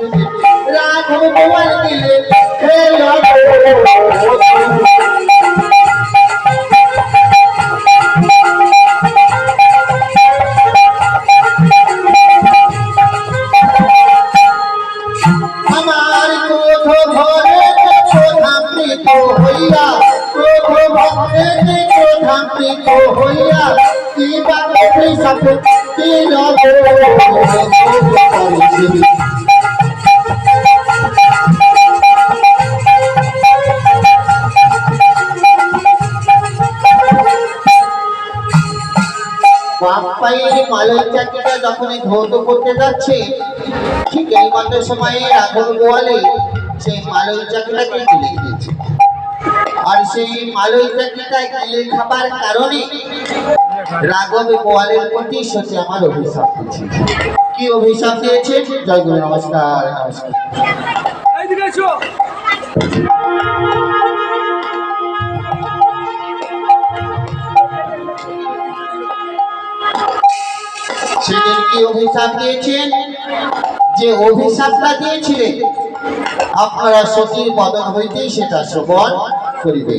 রাঘব গোয়াল দিলে খেলা আমার ক্রোধ ভরে ক্রোধান্বিত হইয়া ক্রোধ ভরে ক্রোধান্বিত হইয়া কি বাকি সব কি রব বাপ্পাইয়ের মালয় চাকরিটা যখন ধৌত করতে যাচ্ছে ঠিক এই মতো সময়ে রাঘব গোয়ালে সেই মালয় চাকরিটাকে গিলে খেয়েছে। আর সেই মালয় চাকরিটা গিলে খাবার কারণে রাঘব গোয়ালের প্রতি সত্যি আমার অভিশাপ দিয়েছে। কি অভিশাপ দিয়েছে? জয় গুরু। নমস্কার। নমস্কার। সেদিন কি অভিশাপ দিয়েছেন? যে অভিশাপটা দিয়েছিলেন আপনারা সতীর বদন হইতেই সেটা শ্রবণ করিবে।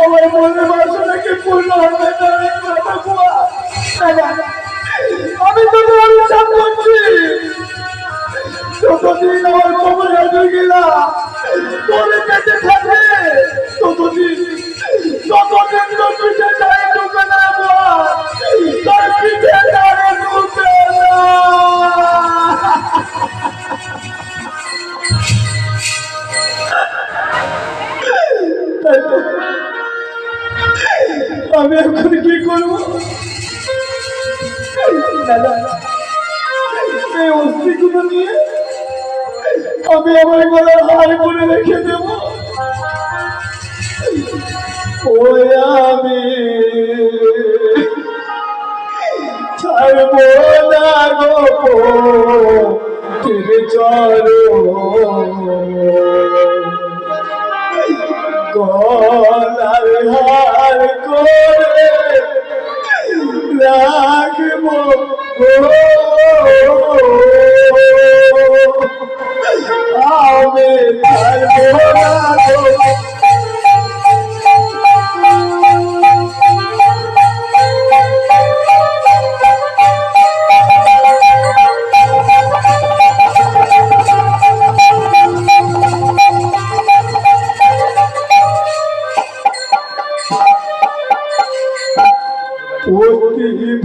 আমার মনে বাসনাকে পূর্ণ হবে আমি তোকে অভিশাপ করছি। যতদিন আমার কবর হাজর গেলা তোরে পেটে থাকে ততদিন তোর পিঠে যায় ঢুকে না তোর পিঠে যায় ঢুকে না। আমি এখন কি করবো? এই অস্থিগুলো নিয়ে আমি আমার গলার হার করে রেখে দেব। ওই আমি ছাড়বো না গো তেরে চলো গলার হার করে রাখবো আমি ছাড়বো না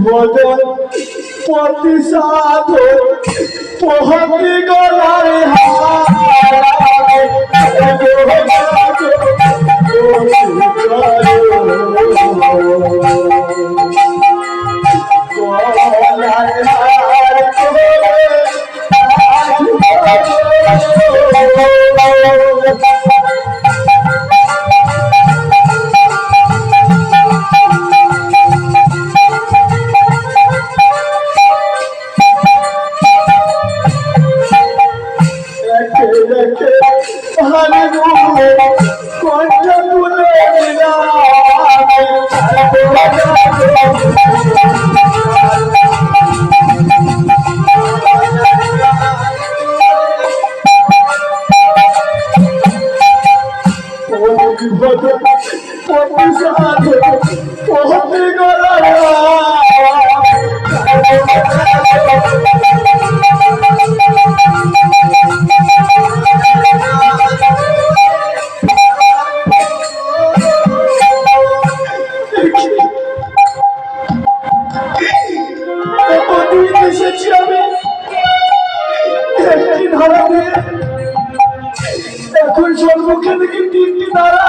ভজন প্রতি সাধু পোহতি গলার এখন সম্মুখে দেখি তিনটি তারা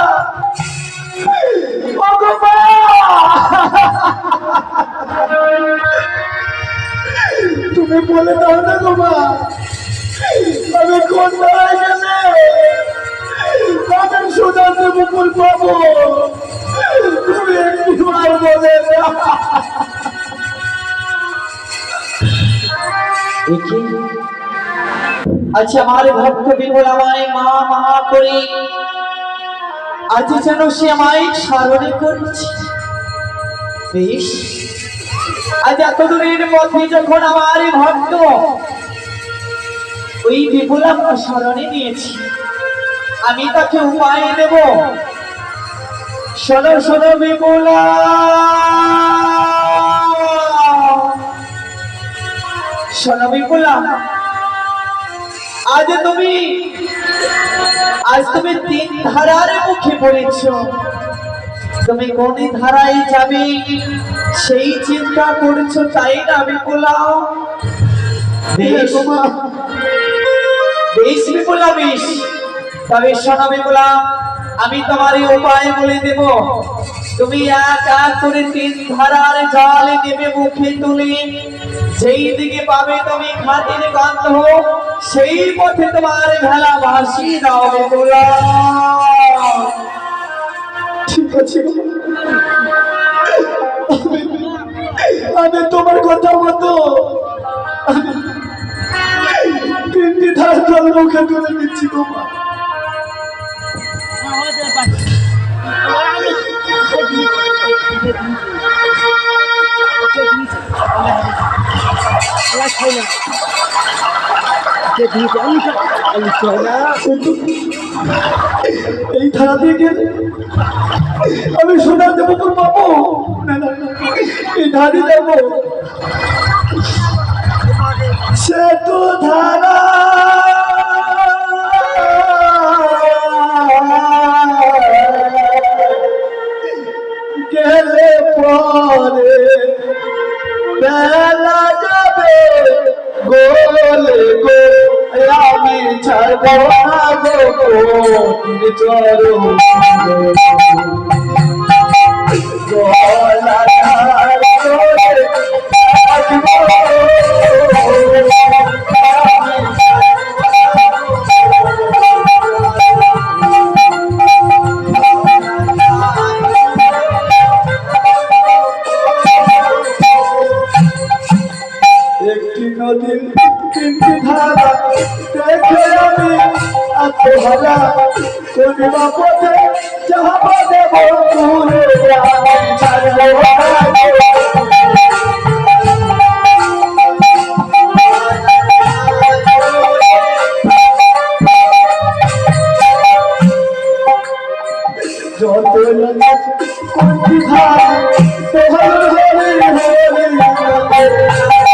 ভগবান বলে দাও না গো মা, আমি কোন দাঁড়ায় গেলে আমি সোনাতে মুকুল পাবো, তুমি একটু আর বলে দাও। আচ্ছা আমার ভক্ত বিমল আমায় মা মা করে আজ যেন সে আমায় স্মরণে করছে। বেশ, আজ এতদূরের পথে যখন আমার ভক্ত ওই বিপুলা স্মরণে নিয়েছি, আমি তাকে উপায় দেব। শোনো শোনো বিপুলা, শোনো বিপুলা, আজ তুমি তিন ধারার মুখে পড়েছ। তুমি কোন ধারায় যাবে সেই চিন্তা করছো, তাই না বিপুলা? বেশ বেশ বিপুলা, বেশ। তবে শোনো বিপুলা, আমি তোমার উপায় বলে দেব। তুমি এক এক করে তিন ধারার জল নেবে মুখে তুলে, যেই দিকে পাবে তুমি খাটির গন্ধ, সেই পথে তোমার ভেলা ভাসিয়ে দাও বিপুলা। ঠিক আছে, আমি তোমার কথা মতো তিনটি ধার জল মুখে তুলে দিচ্ছি গো মা। এই ধারা দিয়ে গেলে আমি সোনার দেবো তোর পাবো না, না, না, এই ধারে যাবো। সে তো ধারা গেলে পরে বেলা যাবে গোলে গো, আমি ছাড়বো না গো চরো গলা একটি নদীর তিনটি ধারা দেখে আমি আত্মহারা পূর্ণিমা পথে যাহা দেব দূরে আমি ছাড়বো যত কোনটি ধারা তোহার হরে হরে